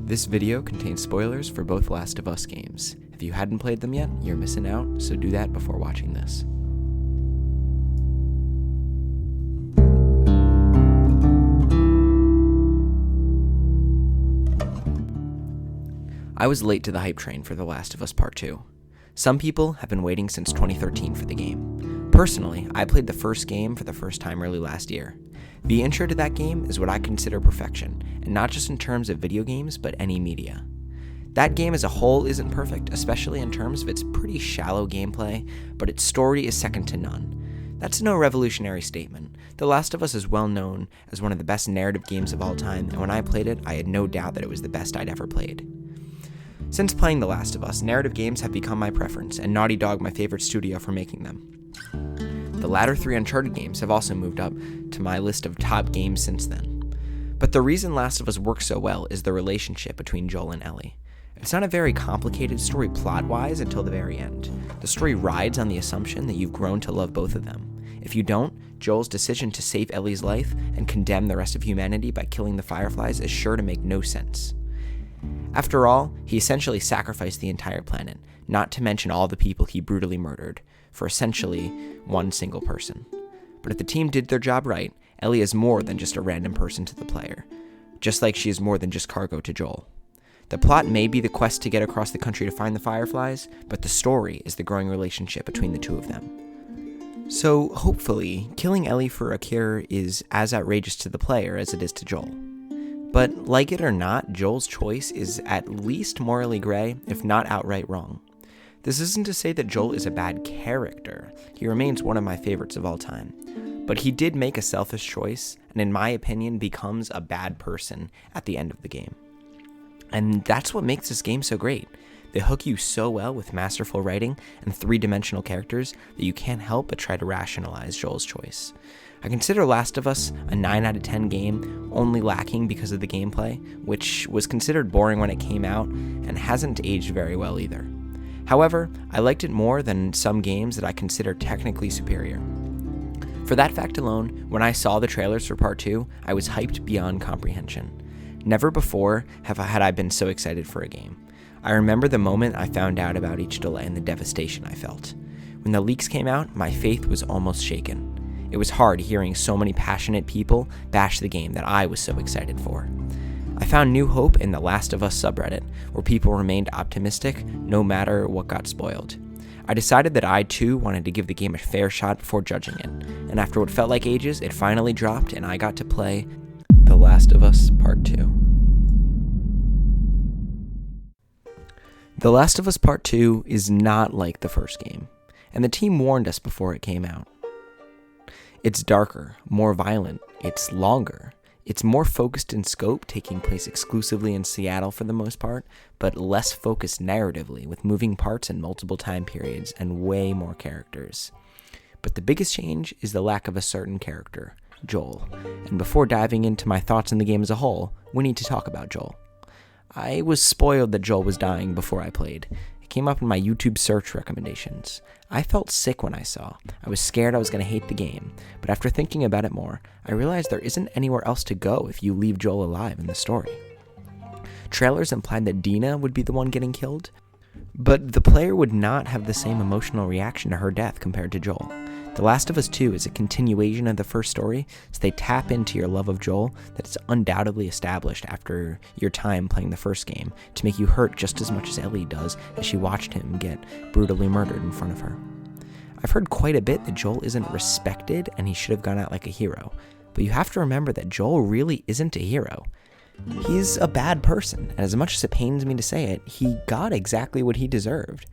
This video contains spoilers for both Last of Us games. If you hadn't played them yet, you're missing out, so do that before watching this. I was late to the hype train for The Last of Us Part 2. Some people have been waiting since 2013 for the game. Personally, I played the first game for the first time early last year. The intro to that game is what I consider perfection, and not just in terms of video games, but any media. That game as a whole isn't perfect, especially in terms of its pretty shallow gameplay, but its story is second to none. That's no revolutionary statement. The Last of Us is well known as one of the best narrative games of all time, and when I played it, I had no doubt that it was the best I'd ever played. Since playing The Last of Us, narrative games have become my preference, and Naughty Dog my favorite studio for making them. The latter 3 Uncharted games have also moved up to my list of top games since then. But the reason Last of Us works so well is the relationship between Joel and Ellie. It's not a very complicated story plot-wise until the very end. The story rides on the assumption that you've grown to love both of them. If you don't, Joel's decision to save Ellie's life and condemn the rest of humanity by killing the Fireflies is sure to make no sense. After all, he essentially sacrificed the entire planet, not to mention all the people he brutally murdered, for essentially one single person. But if the team did their job right, Ellie is more than just a random person to the player, just like she is more than just cargo to Joel. The plot may be the quest to get across the country to find the Fireflies, but the story is the growing relationship between the two of them. So, hopefully, killing Ellie for a cure is as outrageous to the player as it is to Joel. But, like it or not, Joel's choice is at least morally gray, if not outright wrong. This isn't to say that Joel is a bad character. He remains one of my favorites of all time. But he did make a selfish choice, and in my opinion, becomes a bad person at the end of the game. And that's what makes this game so great. They hook you so well with masterful writing and 3-dimensional characters that you can't help but try to rationalize Joel's choice. I consider Last of Us a 9 out of 10 game, only lacking because of the gameplay, which was considered boring when it came out and hasn't aged very well either. However, I liked it more than some games that I consider technically superior. For that fact alone, when I saw the trailers for Part 2, I was hyped beyond comprehension. Never before had I been so excited for a game. I remember the moment I found out about each delay and the devastation I felt. When the leaks came out, my faith was almost shaken. It was hard hearing so many passionate people bash the game that I was so excited for. I found new hope in the Last of Us subreddit, where people remained optimistic no matter what got spoiled. I decided that I too wanted to give the game a fair shot before judging it, and after what felt like ages, it finally dropped and I got to play The Last of Us Part 2. The Last of Us Part 2 is not like the first game, and the team warned us before it came out. It's darker, more violent, it's longer. It's more focused in scope, taking place exclusively in Seattle for the most part, but less focused narratively, with moving parts in multiple time periods and way more characters. But the biggest change is the lack of a certain character, Joel. And before diving into my thoughts on the game as a whole, we need to talk about Joel. I was spoiled that Joel was dying before I played. It came up in my YouTube search recommendations. I felt sick when I saw. I was scared I was going to hate the game, but after thinking about it more, I realized there isn't anywhere else to go if you leave Joel alive in the story. Trailers implied that Dina would be the one getting killed, but the player would not have the same emotional reaction to her death compared to Joel. The Last of Us 2 is a continuation of the first story, so they tap into your love of Joel that's undoubtedly established after your time playing the first game to make you hurt just as much as Ellie does as she watched him get brutally murdered in front of her. I've heard quite a bit that Joel isn't respected and he should have gone out like a hero, but you have to remember that Joel really isn't a hero. He's a bad person, and as much as it pains me to say it, he got exactly what he deserved.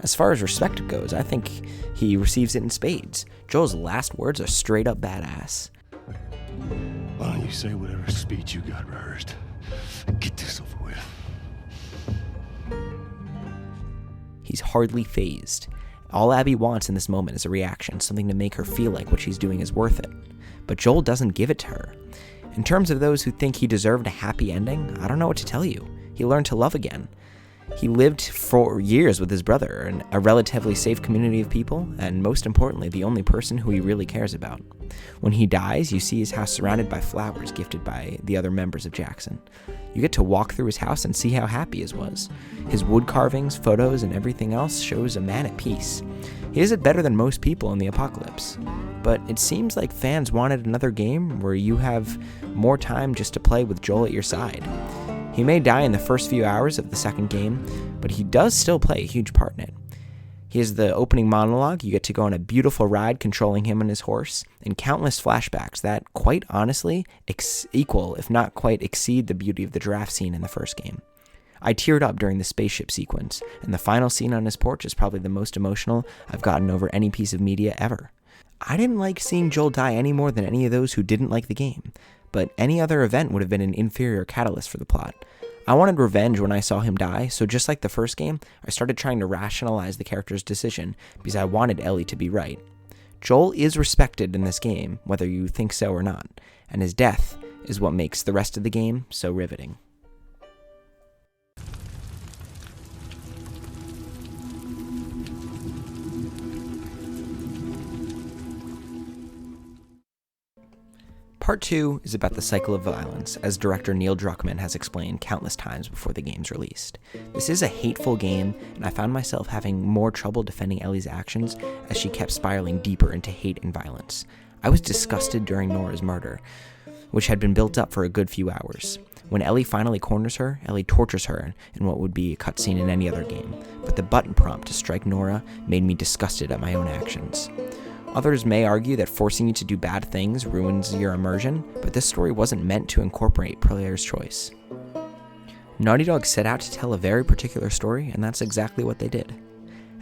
As far as respect goes, I think he receives it in spades. Joel's last words are straight up badass. Why don't you say whatever speech you got rehearsed and get this over with? He's hardly fazed. All Abby wants in this moment is a reaction, something to make her feel like what she's doing is worth it. But Joel doesn't give it to her. In terms of those who think he deserved a happy ending, I don't know what to tell you. He learned to love again. He lived for years with his brother in a relatively safe community of people, and most importantly, the only person who he really cares about. When he dies, you see his house surrounded by flowers gifted by the other members of Jackson. You get to walk through his house and see how happy his was. His wood carvings, photos, and everything else shows a man at peace. He does it better than most people in the apocalypse. But it seems like fans wanted another game where you have more time just to play with Joel at your side. He may die in the first few hours of the second game, but he does still play a huge part in it. He has the opening monologue. You get to go on a beautiful ride controlling him and his horse, and countless flashbacks that, quite honestly, equal, if not quite exceed the beauty of the giraffe scene in the first game. I teared up during the spaceship sequence, and the final scene on his porch is probably the most emotional I've gotten over any piece of media ever. I didn't like seeing Joel die any more than any of those who didn't like the game, but any other event would have been an inferior catalyst for the plot. I wanted revenge when I saw him die, so just like the first game, I started trying to rationalize the character's decision because I wanted Ellie to be right. Joel is respected in this game, whether you think so or not, and his death is what makes the rest of the game so riveting. Part 2 is about the cycle of violence, as director Neil Druckmann has explained countless times before the game's released. This is a hateful game, and I found myself having more trouble defending Ellie's actions as she kept spiraling deeper into hate and violence. I was disgusted during Nora's murder, which had been built up for a good few hours. When Ellie finally corners her, Ellie tortures her in what would be a cutscene in any other game, but the button prompt to strike Nora made me disgusted at my own actions. Others may argue that forcing you to do bad things ruins your immersion, but this story wasn't meant to incorporate player's choice. Naughty Dog set out to tell a very particular story, and that's exactly what they did.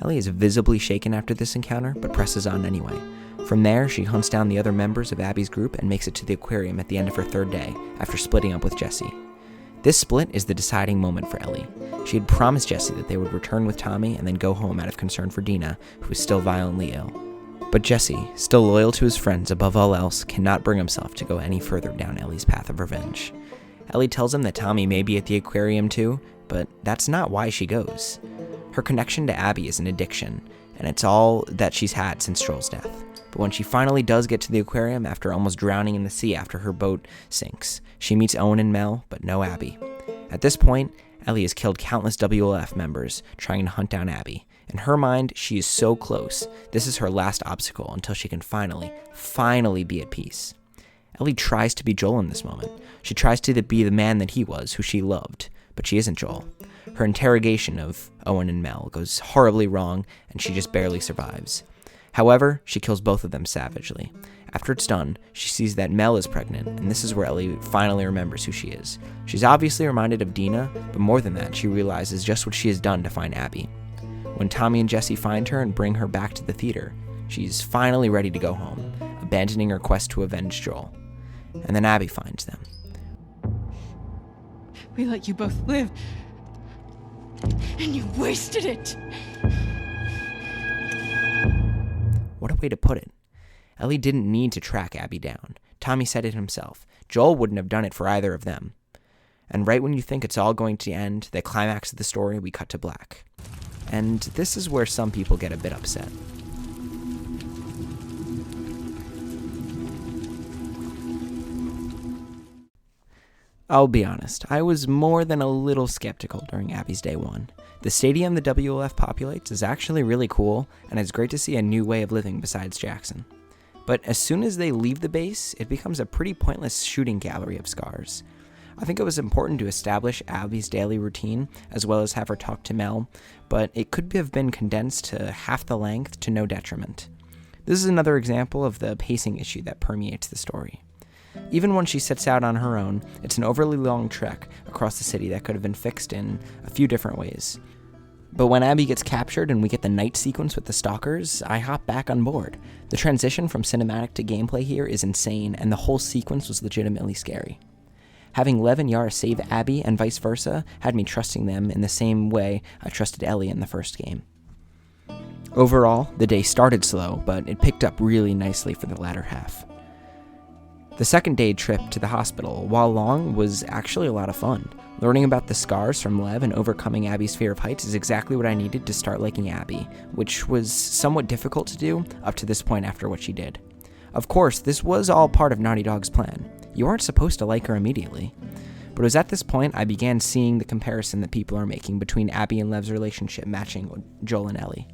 Ellie is visibly shaken after this encounter, but presses on anyway. From there, she hunts down the other members of Abby's group and makes it to the aquarium at the end of her third day, after splitting up with Jesse. This split is the deciding moment for Ellie. She had promised Jesse that they would return with Tommy and then go home out of concern for Dina, who is still violently ill. But Jesse, still loyal to his friends above all else, cannot bring himself to go any further down Ellie's path of revenge. Ellie tells him that Tommy may be at the aquarium too, but that's not why she goes. Her connection to Abby is an addiction, and it's all that she's had since Joel's death. But when she finally does get to the aquarium after almost drowning in the sea after her boat sinks, she meets Owen and Mel, but no Abby. At this point, Ellie has killed countless WLF members trying to hunt down Abby. In her mind, she is so close. This is her last obstacle until she can finally be at peace. Ellie tries to be Joel in this moment. She tries to be the man that he was, who she loved, but she isn't Joel. Her interrogation of Owen and Mel goes horribly wrong, and she just barely survives. However, she kills both of them savagely. After it's done, she sees that Mel is pregnant, and this is where Ellie finally remembers who she is. She's obviously reminded of Dina, but more than that, she realizes just what she has done to find Abby. When Tommy and Jesse find her and bring her back to the theater, she's finally ready to go home, abandoning her quest to avenge Joel. And then Abby finds them. We let you both live, and you wasted it! What a way to put it. Ellie didn't need to track Abby down. Tommy said it himself. Joel wouldn't have done it for either of them. And right when you think it's all going to end, the climax of the story, we cut to black. And this is where some people get a bit upset. I'll be honest, I was more than a little skeptical during Abby's day one. The stadium the WLF populates is actually really cool, and it's great to see a new way of living besides Jackson. But as soon as they leave the base, it becomes a pretty pointless shooting gallery of scars. I think it was important to establish Abby's daily routine, as well as have her talk to Mel, but it could have been condensed to half the length to no detriment. This is another example of the pacing issue that permeates the story. Even when she sets out on her own, it's an overly long trek across the city that could have been fixed in a few different ways. But when Abby gets captured and we get the night sequence with the stalkers, I hop back on board. The transition from cinematic to gameplay here is insane, and the whole sequence was legitimately scary. Having Lev and Yara save Abby and vice versa had me trusting them in the same way I trusted Ellie in the first game. Overall, the day started slow, but it picked up really nicely for the latter half. The second day trip to the hospital, while long, was actually a lot of fun. Learning about the scars from Lev and overcoming Abby's fear of heights is exactly what I needed to start liking Abby, which was somewhat difficult to do up to this point after what she did. Of course, this was all part of Naughty Dog's plan. You aren't supposed to like her immediately. But it was at this point I began seeing the comparison that people are making between Abby and Lev's relationship matching Joel and Ellie.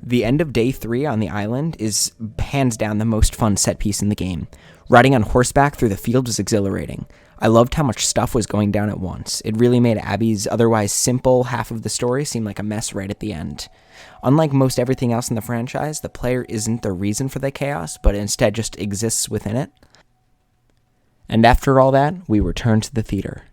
The end of day 3 on the island is hands down the most fun set piece in the game. Riding on horseback through the field was exhilarating. I loved how much stuff was going down at once. It really made Abby's otherwise simple half of the story seem like a mess right at the end. Unlike most everything else in the franchise, the player isn't the reason for the chaos, but instead just exists within it. And after all that, we returned to the theater.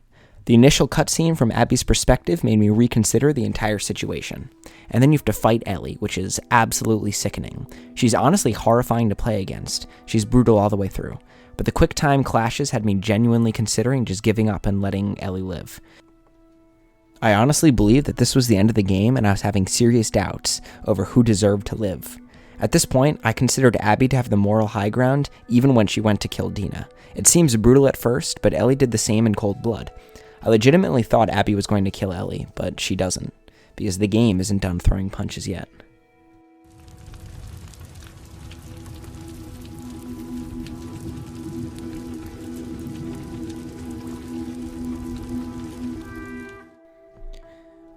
The initial cutscene from Abby's perspective made me reconsider the entire situation. And then you have to fight Ellie, which is absolutely sickening. She's honestly horrifying to play against. She's brutal all the way through. But the quick time clashes had me genuinely considering just giving up and letting Ellie live. I honestly believed that this was the end of the game, and I was having serious doubts over who deserved to live. At this point, I considered Abby to have the moral high ground, even when she went to kill Dina. It seems brutal at first, but Ellie did the same in cold blood. I legitimately thought Abby was going to kill Ellie, but she doesn't, because the game isn't done throwing punches yet.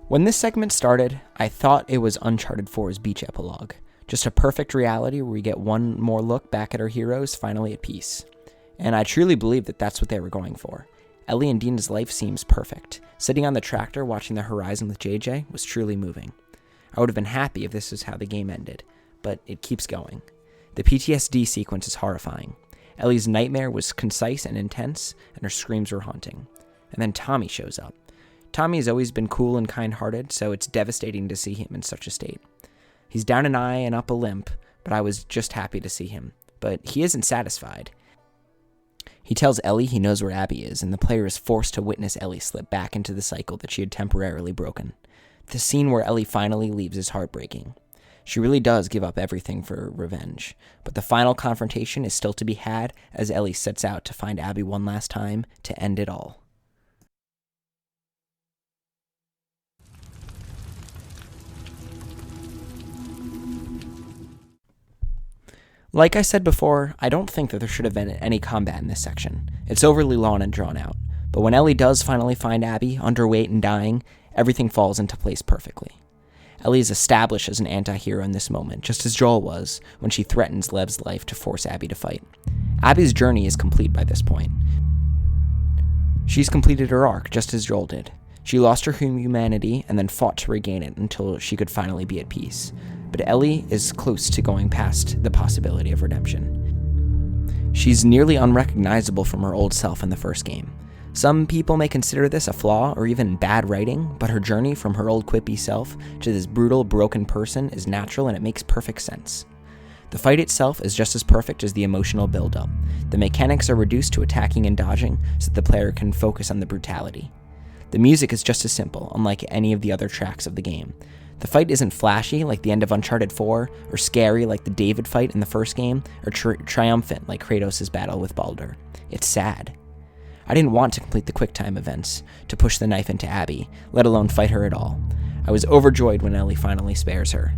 When this segment started, I thought it was Uncharted 4's beach epilogue. Just a perfect reality where we get one more look back at our heroes finally at peace. And I truly believe that that's what they were going for. Ellie and Dina's life seems perfect. Sitting on the tractor watching the horizon with JJ was truly moving. I would have been happy if this is how the game ended, but it keeps going. The PTSD sequence is horrifying. Ellie's nightmare was concise and intense, and her screams were haunting. And then Tommy shows up. Tommy has always been cool and kind-hearted, so it's devastating to see him in such a state. He's down an eye and up a limp, but I was just happy to see him. But he isn't satisfied. He tells Ellie he knows where Abby is, and the player is forced to witness Ellie slip back into the cycle that she had temporarily broken. The scene where Ellie finally leaves is heartbreaking. She really does give up everything for revenge, but the final confrontation is still to be had as Ellie sets out to find Abby one last time to end it all. Like I said before, I don't think that there should have been any combat in this section. It's overly long and drawn out. But when Ellie does finally find Abby, underweight and dying, everything falls into place perfectly. Ellie is established as an anti-hero in this moment, just as Joel was when she threatens Lev's life to force Abby to fight. Abby's journey is complete by this point. She's completed her arc, just as Joel did. She lost her humanity and then fought to regain it until she could finally be at peace. But Ellie is close to going past the possibility of redemption. She's nearly unrecognizable from her old self in the first game. Some people may consider this a flaw or even bad writing, but her journey from her old quippy self to this brutal, broken person is natural and it makes perfect sense. The fight itself is just as perfect as the emotional build-up. The mechanics are reduced to attacking and dodging so that the player can focus on the brutality. The music is just as simple, unlike any of the other tracks of the game. The fight isn't flashy like the end of Uncharted 4, or scary like the David fight in the first game, or triumphant like Kratos' battle with Baldur. It's sad. I didn't want to complete the QuickTime events, to push the knife into Abby, let alone fight her at all. I was overjoyed when Ellie finally spares her.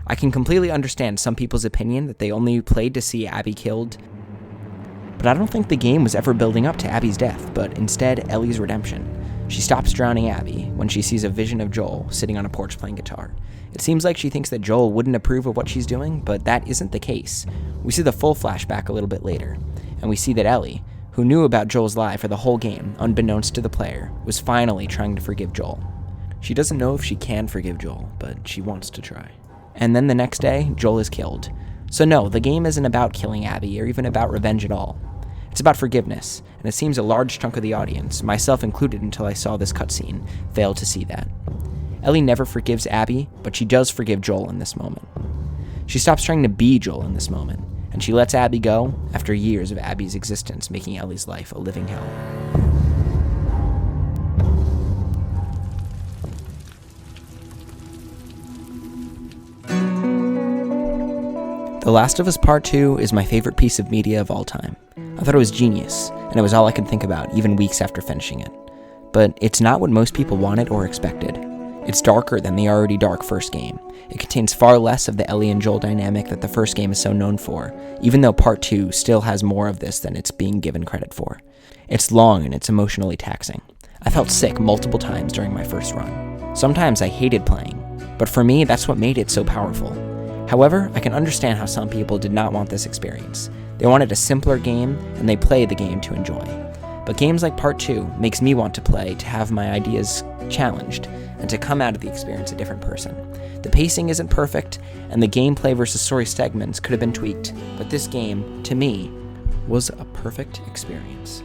I can completely understand some people's opinion that they only played to see Abby killed, but I don't think the game was ever building up to Abby's death, but instead Ellie's redemption. She stops drowning Abby when she sees a vision of Joel sitting on a porch playing guitar. It seems like she thinks that Joel wouldn't approve of what she's doing, but that isn't the case. We see the full flashback a little bit later, and we see that Ellie, who knew about Joel's lie for the whole game, unbeknownst to the player, was finally trying to forgive Joel. She doesn't know if she can forgive Joel, but she wants to try. And then the next day, Joel is killed. So no, the game isn't about killing Abby or even about revenge at all. It's about forgiveness, and it seems a large chunk of the audience, myself included until I saw this cutscene, failed to see that. Ellie never forgives Abby, but she does forgive Joel in this moment. She stops trying to be Joel in this moment, and she lets Abby go after years of Abby's existence making Ellie's life a living hell. The Last of Us Part 2 is my favorite piece of media of all time. I thought it was genius, and it was all I could think about, even weeks after finishing it. But it's not what most people wanted or expected. It's darker than the already dark first game. It contains far less of the Ellie and Joel dynamic that the first game is so known for, even though Part 2 still has more of this than it's being given credit for. It's long and it's emotionally taxing. I felt sick multiple times during my first run. Sometimes I hated playing, but for me, that's what made it so powerful. However, I can understand how some people did not want this experience. They wanted a simpler game, and they played the game to enjoy. But games like Part 2 makes me want to play to have my ideas challenged, and to come out of the experience a different person. The pacing isn't perfect, and the gameplay versus story segments could have been tweaked, but this game, to me, was a perfect experience.